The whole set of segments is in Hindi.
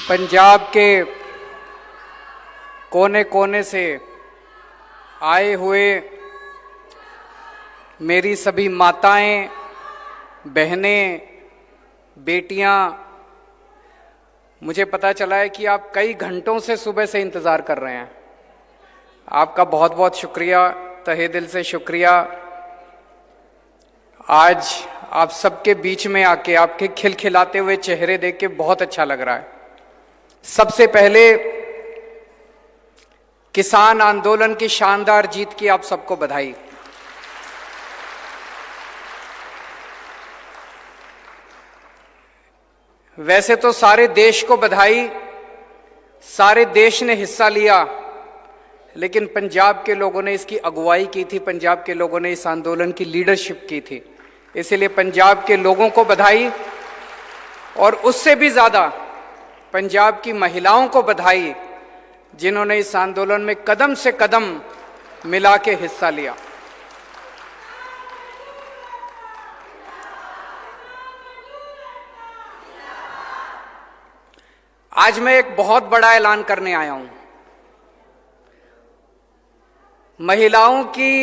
पंजाब के कोने कोने से आए हुए मेरी सभी माताएं, बहनें, बेटियां, मुझे पता चला है कि आप कई घंटों से सुबह से इंतज़ार कर रहे हैं। आपका बहुत बहुत शुक्रिया, तहे दिल से शुक्रिया। आज आप सबके बीच में आके आपके खिलखिलाते हुए चेहरे देख के बहुत अच्छा लग रहा है। सबसे पहले किसान आंदोलन की शानदार जीत की आप सबको बधाई। वैसे तो सारे देश को बधाई, सारे देश ने हिस्सा लिया, लेकिन पंजाब के लोगों ने इसकी अगुवाई की थी, पंजाब के लोगों ने इस आंदोलन की लीडरशिप की थी। इसलिए पंजाब के लोगों को बधाई, और उससे भी ज्यादा पंजाब की महिलाओं को बधाई जिन्होंने इस आंदोलन में कदम से कदम मिला के हिस्सा लिया। आज मैं एक बहुत बड़ा ऐलान करने आया हूं। महिलाओं की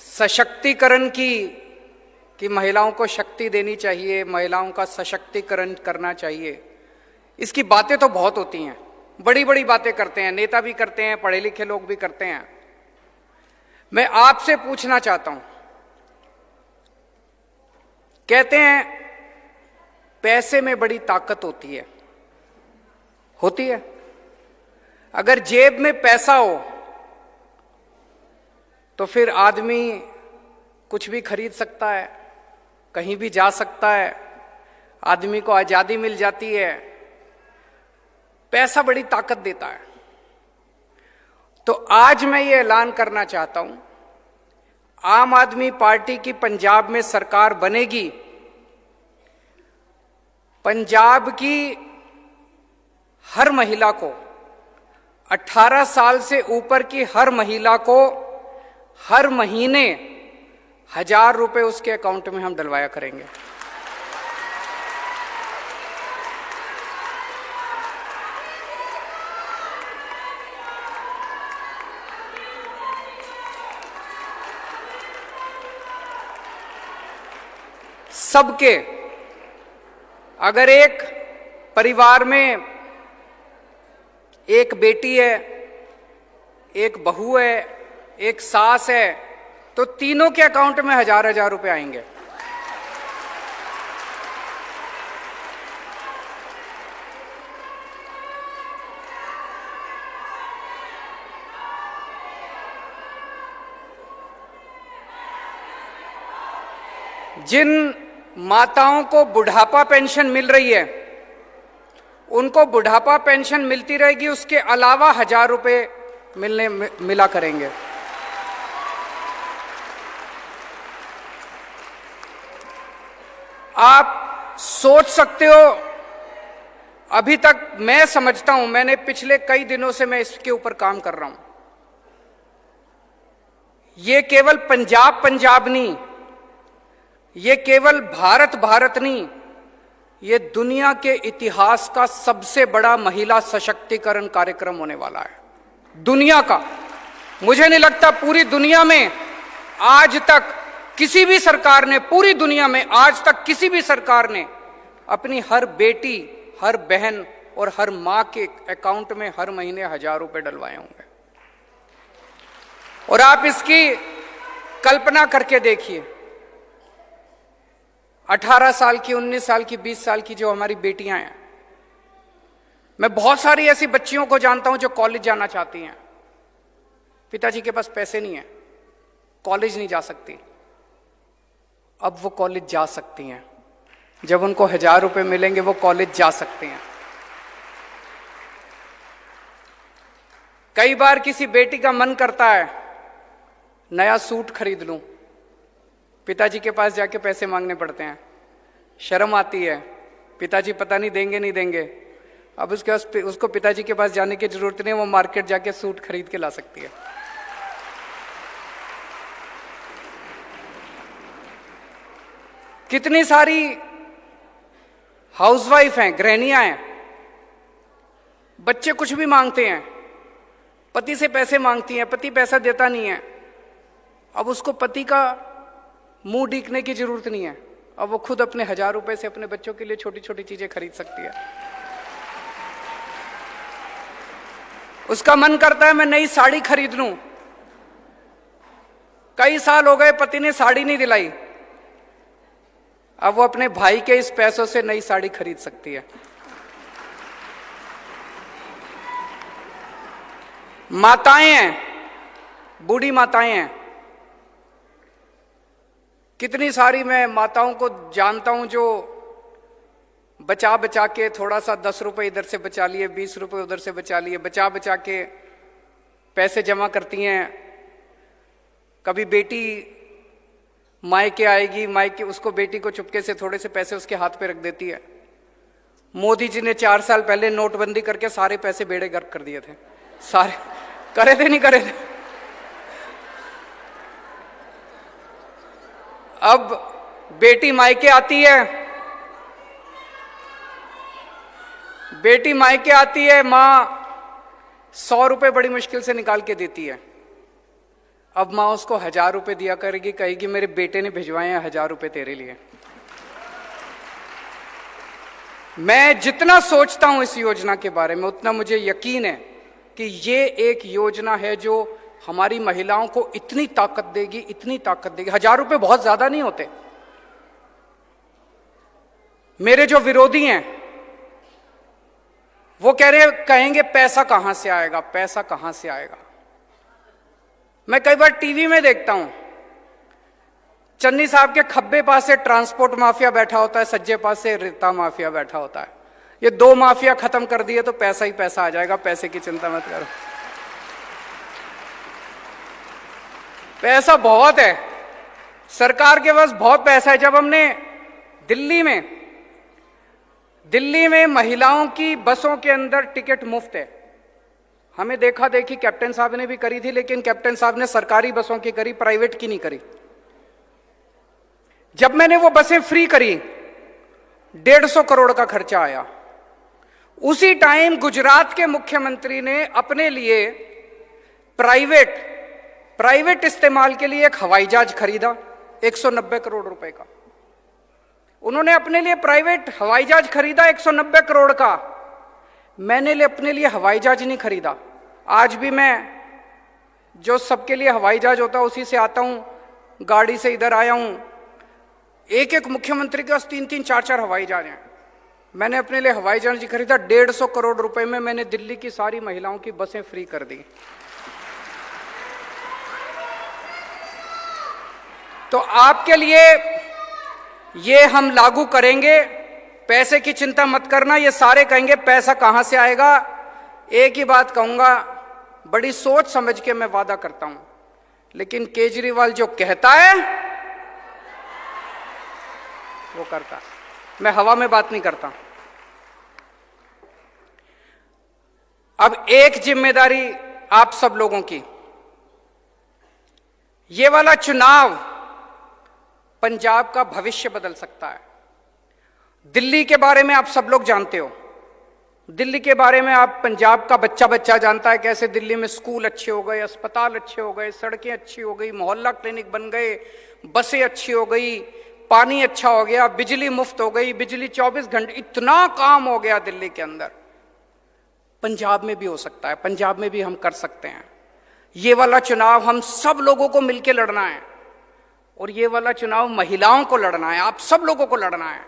सशक्तिकरण कि महिलाओं को शक्ति देनी चाहिए, महिलाओं का सशक्तिकरण करना चाहिए, इसकी बातें तो बहुत होती हैं, बड़ी बड़ी बातें करते हैं, नेता भी करते हैं, पढ़े लिखे लोग भी करते हैं। मैं आपसे पूछना चाहता हूं, कहते हैं पैसे में बड़ी ताकत होती है। अगर जेब में पैसा हो तो फिर आदमी कुछ भी खरीद सकता है, कहीं भी जा सकता है, आदमी को आजादी मिल जाती है। पैसा बड़ी ताकत देता है। तो आज मैं ये ऐलान करना चाहता हूं, आम आदमी पार्टी की पंजाब में सरकार बनेगी। पंजाब की हर महिला को, 18 साल से ऊपर की हर महिला को हर महीने 1000 रुपए उसके अकाउंट में हम डलवाया करेंगे। सबके, अगर एक परिवार में एक बेटी है, एक बहू है, एक सास है, तो तीनों के अकाउंट में 1000 रुपए आएंगे। जिन माताओं को बुढ़ापा पेंशन मिल रही है, उनको बुढ़ापा पेंशन मिलती रहेगी, उसके अलावा 1000 रुपए मिला करेंगे। आप सोच सकते हो, अभी तक मैं समझता हूं, मैंने पिछले कई दिनों से मैं इसके ऊपर काम कर रहा हूं। ये केवल पंजाब नहीं, ये केवल भारत नहीं, ये दुनिया के इतिहास का सबसे बड़ा महिला सशक्तिकरण कार्यक्रम होने वाला है। दुनिया का, मुझे नहीं लगता पूरी दुनिया में आज तक किसी भी सरकार ने, पूरी दुनिया में आज तक किसी भी सरकार ने अपनी हर बेटी, हर बहन और हर मां के अकाउंट में हर महीने 1000 रुपए डलवाए होंगे। और आप इसकी कल्पना करके देखिए, 18 साल की, 19 साल की, 20 साल की जो हमारी बेटियां हैं, मैं बहुत सारी ऐसी बच्चियों को जानता हूं जो कॉलेज जाना चाहती हैं, पिताजी के पास पैसे नहीं है, कॉलेज नहीं जा सकती। अब वो कॉलेज जा सकती हैं, जब उनको 1000 रुपए मिलेंगे वो कॉलेज जा सकते हैं। कई बार किसी बेटी का मन करता है नया सूट खरीद लूं, पिताजी के पास जाके पैसे मांगने पड़ते हैं, शर्म आती है, पिताजी पता नहीं देंगे नहीं देंगे। अब उसको पिताजी के पास जाने की जरूरत नहीं, वो मार्केट जाके सूट खरीद के ला सकती है। कितनी सारी हाउसवाइफ हैं, गृहिणियां हैं, बच्चे कुछ भी मांगते हैं, पति से पैसे मांगती हैं, पति पैसा देता नहीं है। अब उसको पति का मुंह देखने की जरूरत नहीं है, अब वो खुद अपने 1000 रुपए से अपने बच्चों के लिए छोटी छोटी चीजें खरीद सकती है। उसका मन करता है मैं नई साड़ी खरीद लूं, कई साल हो गए पति ने साड़ी नहीं दिलाई, अब वो अपने भाई के इस पैसों से नई साड़ी खरीद सकती है। माताएं हैं, बूढ़ी माताएं हैं, कितनी सारी मैं माताओं को जानता हूं जो बचा बचा के थोड़ा सा 10 रुपए इधर से बचा लिए, 20 रुपए उधर से बचा लिए, बचा बचा के पैसे जमा करती हैं। कभी बेटी मायके आएगी, मायके उसको बेटी को चुपके से थोड़े से पैसे उसके हाथ पे रख देती है। मोदी जी ने 4 साल पहले नोटबंदी करके सारे पैसे बेड़े गर्क कर दिए थे, सारे करे थे, नहीं करे थे। अब बेटी मायके आती है, बेटी मायके आती है, मां 100 रुपए बड़ी मुश्किल से निकाल के देती है। अब मां उसको 1000 रुपए दिया करेगी, कहेगी मेरे बेटे ने भिजवाए हैं 1000 रुपए तेरे लिए। मैं जितना सोचता हूं इस योजना के बारे में उतना मुझे यकीन है कि ये एक योजना है जो हमारी महिलाओं को इतनी ताकत देगी, इतनी ताकत देगी। 1000 रुपए बहुत ज्यादा नहीं होते। मेरे जो विरोधी हैं वो कहेंगे पैसा कहां से आएगा, पैसा कहां से आएगा। मैं कई बार टीवी में देखता हूं, चन्नी साहब के खब्बे पास से ट्रांसपोर्ट माफिया बैठा होता है, सज्जे पास से रेता माफिया बैठा होता है। ये 2 माफिया खत्म कर दिए तो पैसा ही पैसा आ जाएगा, पैसे की चिंता मत करो। पैसा बहुत है, सरकार के पास बहुत पैसा है। जब हमने दिल्ली में महिलाओं की बसों के अंदर टिकट मुफ्त है, हमें देखा देखी कैप्टन साहब ने भी करी थी, लेकिन कैप्टन साहब ने सरकारी बसों की करी, प्राइवेट की नहीं करी। जब मैंने वो बसें फ्री करी 150 करोड़ का खर्चा आया। उसी टाइम गुजरात के मुख्यमंत्री ने अपने लिए प्राइवेट इस्तेमाल के लिए एक हवाई जहाज खरीदा 190 करोड़ रुपए का। उन्होंने अपने लिए प्राइवेट हवाई जहाज खरीदा 190 करोड़ का। मैंने अपने लिए हवाई जहाज नहीं खरीदा। आज भी मैं जो सबके लिए हवाई जहाज होता है उसी से आता हूं, गाड़ी से इधर आया हूं। एक एक मुख्यमंत्री के पास 3-3, 4-4 हवाई जहाज हैं। मैंने अपने लिए हवाई जहाज खरीदा 150 करोड़ रुपए में। मैंने दिल्ली की सारी महिलाओं की बसें फ्री कर दी। तो आपके लिए ये हम लागू करेंगे। पैसे की चिंता मत करना। ये सारे कहेंगे पैसा कहां से आएगा। एक ही बात कहूंगा, बड़ी सोच समझ के मैं वादा करता हूं, लेकिन केजरीवाल जो कहता है वो करता है। मैं हवा में बात नहीं करता। अब एक जिम्मेदारी आप सब लोगों की, ये वाला चुनाव पंजाब का भविष्य बदल सकता है। दिल्ली के बारे में आप सब लोग जानते हो, दिल्ली के बारे में आप पंजाब का बच्चा बच्चा जानता है कैसे दिल्ली में स्कूल अच्छे हो गए, अस्पताल अच्छे हो गए, सड़कें अच्छी हो गई, मोहल्ला क्लिनिक बन गए, बसें अच्छी हो गई, पानी अच्छा हो गया, बिजली मुफ्त हो गई, बिजली 24 घंटे, इतना काम हो गया दिल्ली के अंदर। पंजाब में भी हो सकता है, पंजाब में भी हम कर सकते हैं। ये वाला चुनाव हम सब लोगों को मिलकर लड़ना है, और ये वाला चुनाव महिलाओं को लड़ना है, आप सब लोगों को लड़ना है।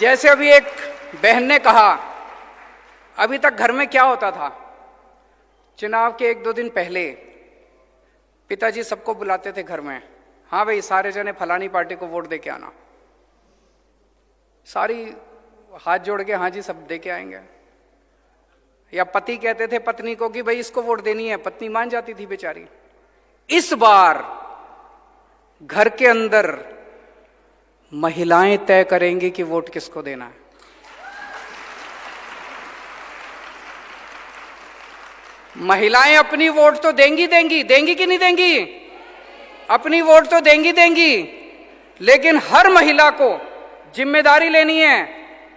जैसे अभी एक बहन ने कहा, अभी तक घर में क्या होता था, चुनाव के 1-2 दिन पहले पिताजी सबको बुलाते थे घर में, हाँ भाई सारे जने फलानी पार्टी को वोट दे के आना। सारी हाथ जोड़ के हाँ जी सब दे के आएंगे। या पति कहते थे पत्नी को कि भाई इसको वोट देनी है, पत्नी मान जाती थी बेचारी। इस बार घर के अंदर महिलाएं तय करेंगी कि वोट किसको देना है। महिलाएं अपनी वोट तो देंगी कि नहीं देंगी? अपनी वोट तो देंगी, लेकिन हर महिला को जिम्मेदारी लेनी है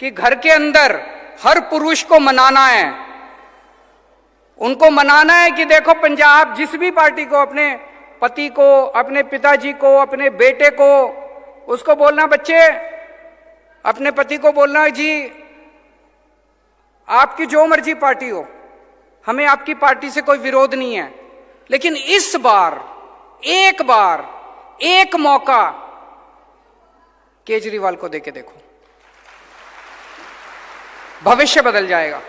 कि घर के अंदर हर पुरुष को मनाना है। उनको मनाना है कि देखो पंजाब, जिस भी पार्टी को, अपने पति को, अपने पिताजी को, अपने बेटे को, उसको बोलना, बच्चे अपने पति को बोलना, जी आपकी जो मर्जी पार्टी हो, हमें आपकी पार्टी से कोई विरोध नहीं है, लेकिन इस बार एक मौका केजरीवाल को देके देखो, भविष्य बदल जाएगा।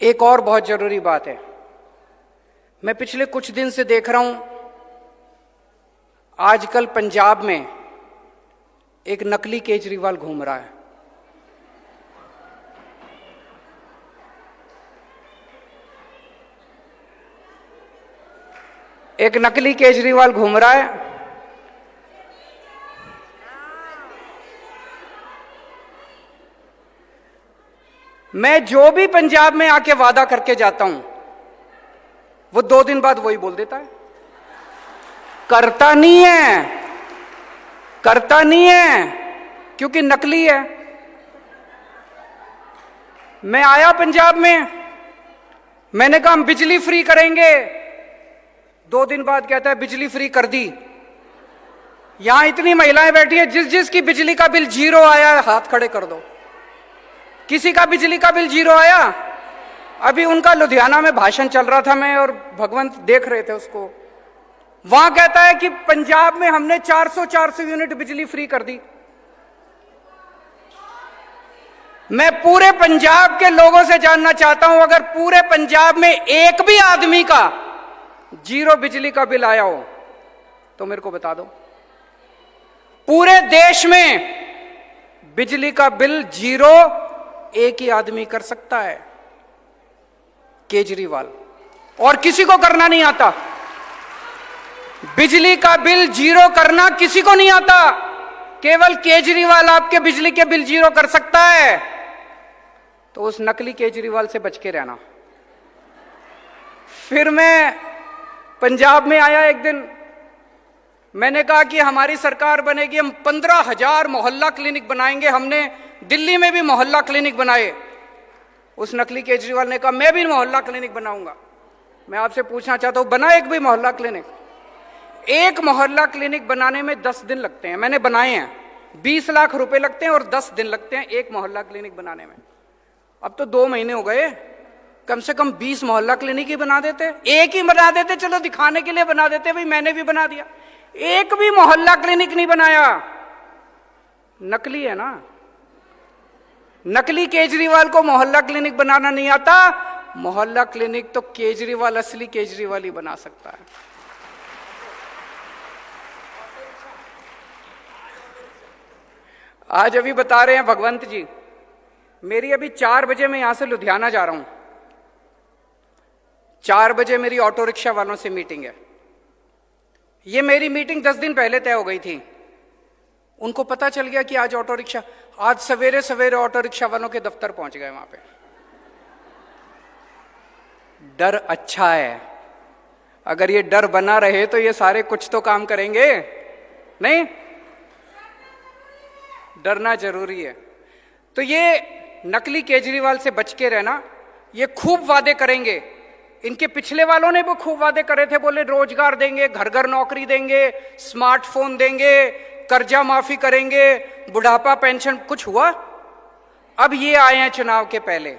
एक और बहुत जरूरी बात है, मैं पिछले कुछ दिन से देख रहा हूं, आजकल पंजाब में एक नकली केजरीवाल घूम रहा है। एक नकली केजरीवाल घूम रहा है। मैं जो भी पंजाब में आके वादा करके जाता हूं, वो 2 दिन बाद वही बोल देता है। करता नहीं है, क्योंकि नकली है। मैं आया पंजाब में, मैंने कहा हम बिजली फ्री करेंगे, 2 दिन बाद कहता है बिजली फ्री कर दी। यहां इतनी महिलाएं बैठी है, जिसकी बिजली का बिल 0 आया, हाथ खड़े कर दो। किसी का बिजली का बिल 0 आया? अभी उनका लुधियाना में भाषण चल रहा था, मैं और भगवंत देख रहे थे उसको। वहां कहता है कि पंजाब में हमने 400 यूनिट बिजली फ्री कर दी। मैं पूरे पंजाब के लोगों से जानना चाहता हूं, अगर पूरे पंजाब में एक भी आदमी का 0 बिजली का बिल आया हो तो मेरे को बता दो। पूरे देश में बिजली का बिल 0 एक ही आदमी कर सकता है, केजरीवाल, और किसी को करना नहीं आता। बिजली का बिल 0 करना किसी को नहीं आता, केवल केजरीवाल आपके बिजली के बिल 0 कर सकता है। तो उस नकली केजरीवाल से बच के रहना। फिर मैं पंजाब में आया एक दिन, मैंने कहा कि हमारी सरकार बनेगी, हम 15,000 मोहल्ला क्लिनिक बनाएंगे। हमने दिल्ली में भी मोहल्ला क्लिनिक बनाए। उस नकली केजरीवाल ने कहा मैं भी मोहल्ला क्लिनिक बनाऊंगा। मैं आपसे पूछना चाहता हूं, बना एक भी मोहल्ला क्लिनिक? एक मोहल्ला क्लिनिक बनाने में 10 दिन लगते हैं। मैंने बनाए हैं, 20 लाख रुपए लगते हैं और 10 दिन लगते हैं एक मोहल्ला क्लिनिक बनाने में। अब तो 2 महीने हो गए, कम से कम 20 मोहल्ला क्लिनिक ही बना देते, एक ही बना देते, चलो दिखाने के लिए बना देते, भाई मैंने भी बना दिया। एक भी मोहल्ला क्लिनिक नहीं बनाया। नकली है ना। नकली केजरीवाल को मोहल्ला क्लिनिक बनाना नहीं आता। मोहल्ला क्लिनिक तो केजरीवाल, असली केजरीवाल ही बना सकता है। आज अभी बता रहे हैं भगवंत जी, मेरी अभी 4 बजे मैं यहां से लुधियाना जा रहा हूं। 4 बजे मेरी ऑटो रिक्शा वालों से मीटिंग है। ये मेरी मीटिंग 10 दिन पहले तय हो गई थी। उनको पता चल गया कि आज सवेरे सवेरे ऑटो रिक्शा वालों के दफ्तर पहुंच गए। वहां पे डर अच्छा है। अगर ये डर बना रहे तो ये सारे कुछ तो काम करेंगे नहीं। डरना जरूरी है। तो ये नकली केजरीवाल से बच के रहना। ये खूब वादे करेंगे। इनके पिछले वालों ने भी खूब वादे करे थे, बोले रोजगार देंगे, घर घर नौकरी देंगे, स्मार्टफोन देंगे, कर्जा माफी करेंगे, बुढ़ापा पेंशन। कुछ हुआ? अब ये आए हैं चुनाव के पहले।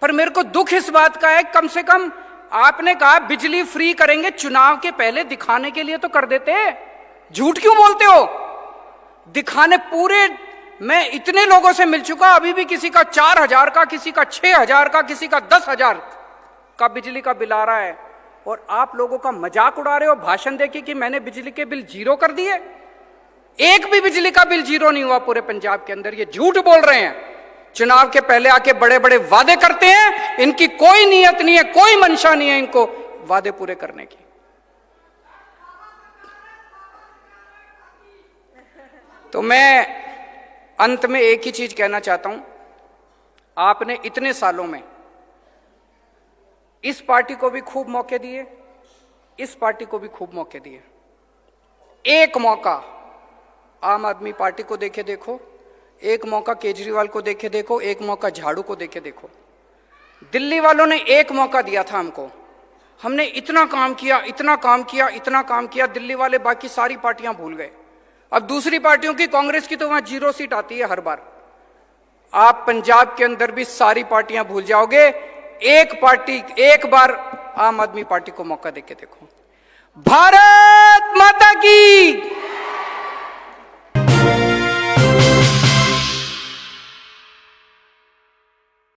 पर मेरे को दुख इस बात का है, कम से कम आपने कहा बिजली फ्री करेंगे, चुनाव के पहले दिखाने के लिए तो कर देते। झूठ क्यों बोलते हो? दिखाने पूरे, मैं इतने लोगों से मिल चुका, अभी भी किसी का 4,000 का, किसी का 6,000 का, किसी का 10,000 का बिजली का बिल आ रहा है, और आप लोगों का मजाक उड़ा रहे हो भाषण देके कि मैंने बिजली के बिल 0 कर दिए। एक भी बिजली का बिल 0 नहीं हुआ पूरे पंजाब के अंदर। ये झूठ बोल रहे हैं। चुनाव के पहले आके बड़े बड़े वादे करते हैं। इनकी कोई नीयत नहीं है, कोई मंशा नहीं है इनको वादे पूरे करने की। तो मैं अंत में एक ही चीज कहना चाहता हूं, आपने इतने सालों में इस पार्टी को भी खूब मौके दिए, इस पार्टी को भी खूब मौके दिए। एक मौका आम आदमी पार्टी को देके देखो, एक मौका केजरीवाल को देके देखो, एक मौका झाड़ू को देके देखो। दिल्ली वालों ने एक मौका दिया था हमको, हमने इतना काम किया, इतना काम किया, इतना काम किया, दिल्ली वाले बाकी सारी पार्टियां भूल गए। अब दूसरी पार्टियों की, कांग्रेस की तो वहां 0 सीट आती है हर बार। आप पंजाब के अंदर भी सारी पार्टियां भूल जाओगे। एक पार्टी, एक बार आम आदमी पार्टी को मौका देके देखो। भारत माता की।